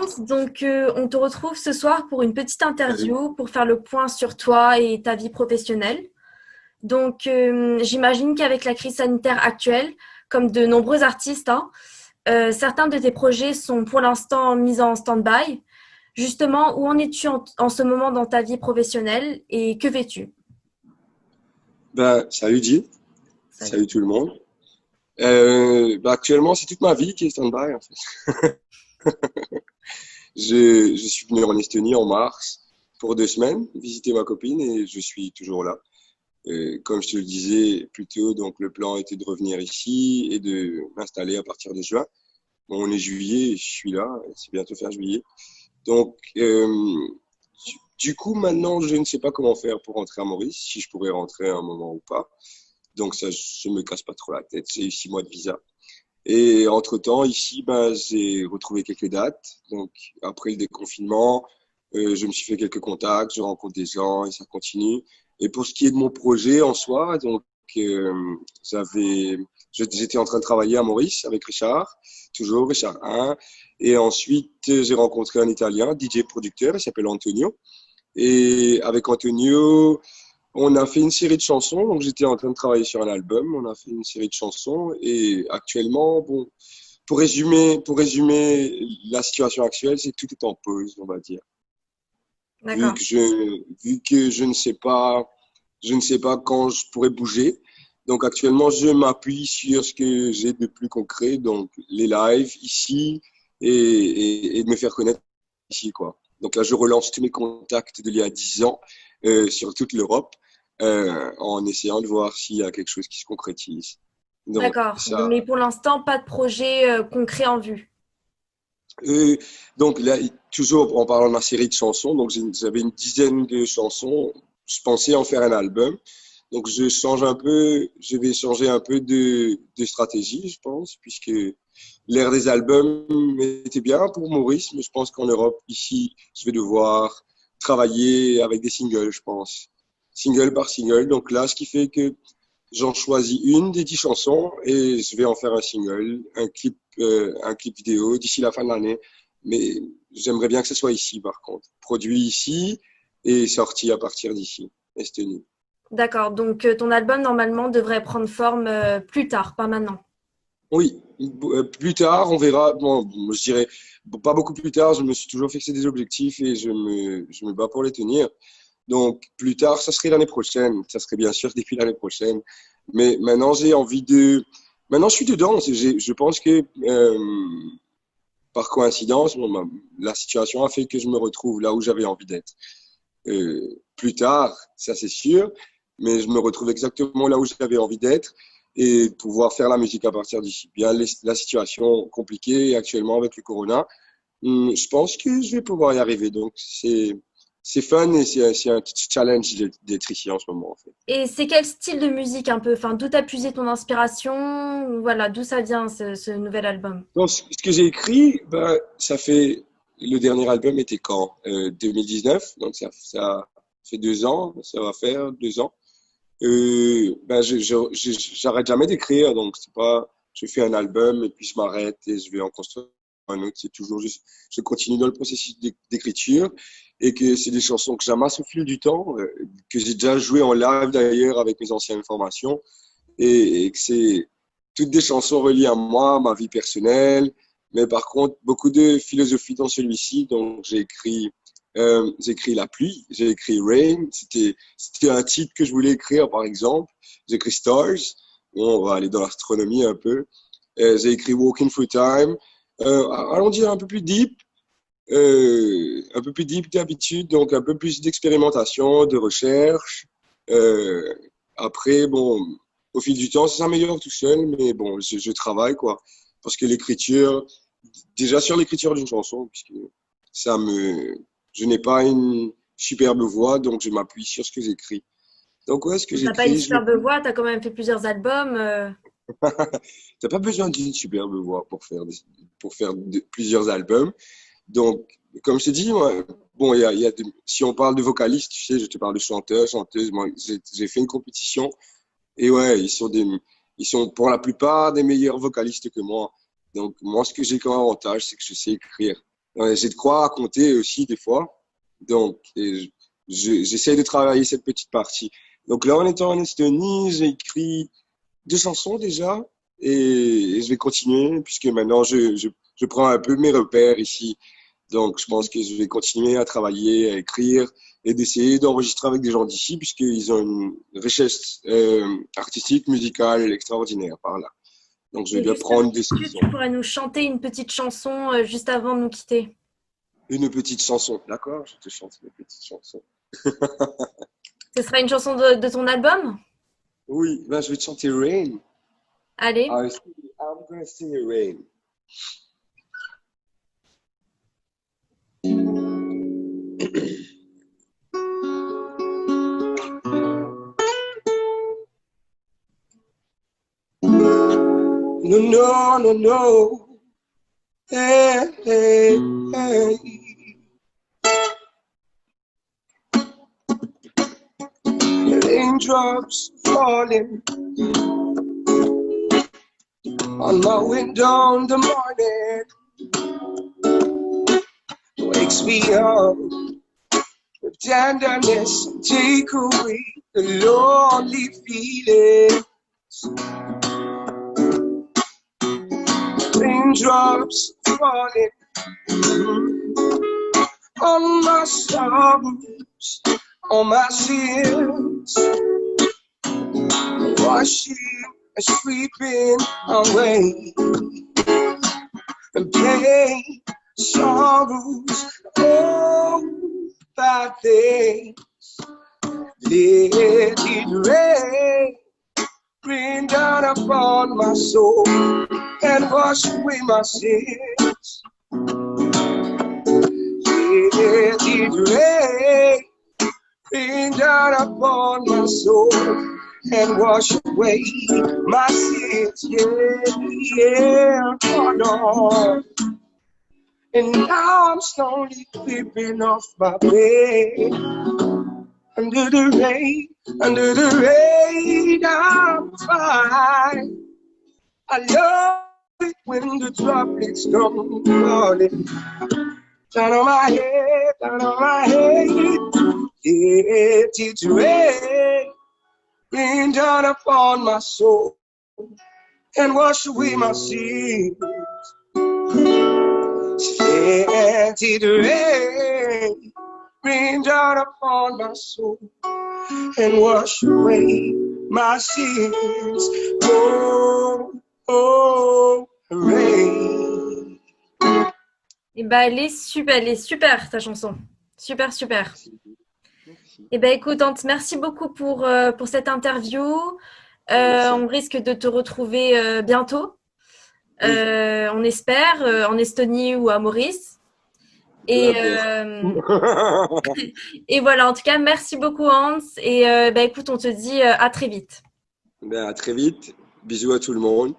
James, on te retrouve ce soir pour une petite Salut. interview pour faire le point sur toi et ta vie professionnelle. J'imagine qu'avec la crise sanitaire actuelle, comme de nombreux artistes, certains de tes projets sont pour l'instant mis en stand-by. Justement, où en es-tu en ce moment dans ta vie professionnelle et que fais-tu? Salut J, Salut. salut tout le monde. Actuellement, c'est toute ma vie qui est stand-by en fait. Je suis venu en Estonie en mars pour 2 semaines, visiter ma copine et je suis toujours là. Comme je te le disais plus tôt, donc le plan était de revenir ici et de m'installer à partir de juin. Bon, on est juillet, je suis là, c'est bientôt fin juillet. Donc, du coup, maintenant, je ne sais pas comment faire pour rentrer à Maurice, si je pourrais rentrer à un moment ou pas. Donc ça, je me casse pas trop la tête. C'est 6 mois de visa. Et entre-temps, ici, j'ai retrouvé quelques dates. Donc après le déconfinement, je me suis fait quelques contacts, je rencontre des gens et ça continue. Et pour ce qui est de mon projet en soi, euh, j'avais, j'étais en train de travailler à Maurice avec Richard, toujours Richard 1. Et ensuite, j'ai rencontré un Italien, DJ producteur, il s'appelle Antonio. Et avec Antonio, on a fait une série de chansons, donc j'étais en train de travailler sur un album. On a fait une série de chansons et actuellement, bon, pour résumer la situation actuelle, c'est que tout est en pause, on va dire. Vu D'accord. que je ne sais pas quand je pourrais bouger. Donc actuellement, je m'appuie sur ce que j'ai de plus concret, donc les lives ici et de me faire connaître ici, quoi. Donc là, je relance tous mes contacts d'il y a 10 ans sur toute l'Europe en essayant de voir s'il y a quelque chose qui se concrétise. Donc D'accord. ça, Mais pour l'instant, pas de projet concret en vue. euh, donc là, toujours en parlant de ma série de chansons, donc j'avais une dizaine de chansons. Je pensais en faire un album. Donc je vais changer un peu de stratégie, je pense, puisque l'ère des albums était bien pour Maurice, mais je pense qu'en Europe, ici, je vais devoir travailler avec des singles, je pense, single par single. Donc là, ce qui fait que j'en choisis une des 10 chansons et je vais en faire un single, un clip vidéo d'ici la fin de l'année. Mais j'aimerais bien que ce soit ici, par contre, produit ici et sorti à partir d'ici, Estonie. D'accord. Ton album, normalement, devrait prendre forme plus tard, pas maintenant. Oui, plus tard, on verra. Bon, je dirais pas beaucoup plus tard. Je me suis toujours fixé des objectifs et je me bats pour les tenir. Donc, plus tard, ça serait l'année prochaine. Ça serait bien sûr depuis l'année prochaine. Mais maintenant, j'ai envie de. Maintenant, je suis dedans. Je pense que par coïncidence, bon, la situation a fait que je me retrouve là où j'avais envie d'être. Plus tard, ça c'est sûr, mais je me retrouve exactement là où j'avais envie d'être et pouvoir faire la musique à partir d'ici. Bien, la situation compliquée actuellement avec le corona, je pense que je vais pouvoir y arriver. Donc, c'est fun et c'est un petit challenge d'être ici en ce moment, en fait. Et c'est quel style de musique un peu? Enfin, d'où t'as puisé ton inspiration? Voilà, d'où ça vient ce nouvel album? Donc, ce que j'ai écrit, ça fait. Le dernier album était quand 2019, donc ça fait 2 ans, ça va faire 2 ans. J'arrête jamais d'écrire, donc c'est pas, je fais un album et puis je m'arrête et je vais en construire un autre. C'est toujours juste, je continue dans le processus d'écriture et que c'est des chansons que j'amasse au fil du temps, que j'ai déjà joué en live d'ailleurs avec mes anciennes formations et que c'est toutes des chansons reliées à moi, ma vie personnelle, mais par contre beaucoup de philosophie dans celui-ci. Donc j'ai écrit La pluie, j'ai écrit Rain. C'était un titre que je voulais écrire, par exemple. J'ai écrit Stars. Bon, on va aller dans l'astronomie un peu. J'ai écrit Walking Through Time. Allons dire un peu plus deep d'habitude, donc un peu plus d'expérimentation, de recherche. Euh, Après, bon, au fil du temps, ça s'améliore tout seul, mais bon, je travaille, quoi. Parce que l'écriture, déjà sur l'écriture d'une chanson, puisque ça me, je n'ai pas une superbe voix, donc je m'appuie sur ce que j'écris. Donc, ouais, ce que T'as pas une j'écris, je le superbe voix, t'as quand même fait plusieurs albums. T'as pas besoin d'une superbe voix pour faire plusieurs albums. Donc, comme je t'ai dit, moi, bon, si on parle de vocalistes, tu sais, je te parle de chanteurs, chanteuses. Moi, j'ai fait une compétition et ouais, ils sont pour la plupart des meilleurs vocalistes que moi. Donc, moi, ce que j'ai comme avantage, c'est que je sais écrire. J'ai de quoi raconter aussi des fois. Donc, j'essaie de travailler cette petite partie. Donc là, en étant en Estonie, j'ai écrit 2 chansons déjà et je vais continuer puisque maintenant je prends un peu mes repères ici. Donc, je pense que je vais continuer à travailler, à écrire et d'essayer d'enregistrer avec des gens d'ici puisqu'ils ont une richesse artistique, musicale extraordinaire par là. Donc, je vais Et bien justement, prendre des est-ce que saisons. tu pourrais nous chanter une petite chanson juste avant de nous quitter? Une petite chanson. D'accord, je te chante une petite chanson. Ce sera une chanson de ton album? Oui, ben, je vais te chanter Rain. Allez. I'm gonna sing a Rain. No, no, no, no. Hey, hey, hey. Raindrops falling on my window in the morning. Wakes me up with tenderness. Take away the lonely feeling. Raindrops falling on my sorrows, on my sins, washing and sweeping away the pain, sorrows, all bad things. Let it rain down upon my soul and wash away my sins. Let it rain down upon my soul and wash away my sins. Yeah, yeah, oh no. And now I'm slowly creeping off my bed. Under the rain, I'm fine. I love it when the droplets come falling down on my head, down on my head. Let it rain down upon my soul and wash away my sins. Let it rain down upon my soul and wash away my sins. Oh, oh, rain. Eh ben, elle est super ta chanson. Super, super. Eh ben, écoute, Ante, merci beaucoup pour cette interview. On risque de te retrouver bientôt. On espère, en Estonie ou à Maurice. Et, et voilà, en tout cas, merci beaucoup Hans. Et écoute, on te dit à très vite. Ben, à très vite. Bisous à tout le monde.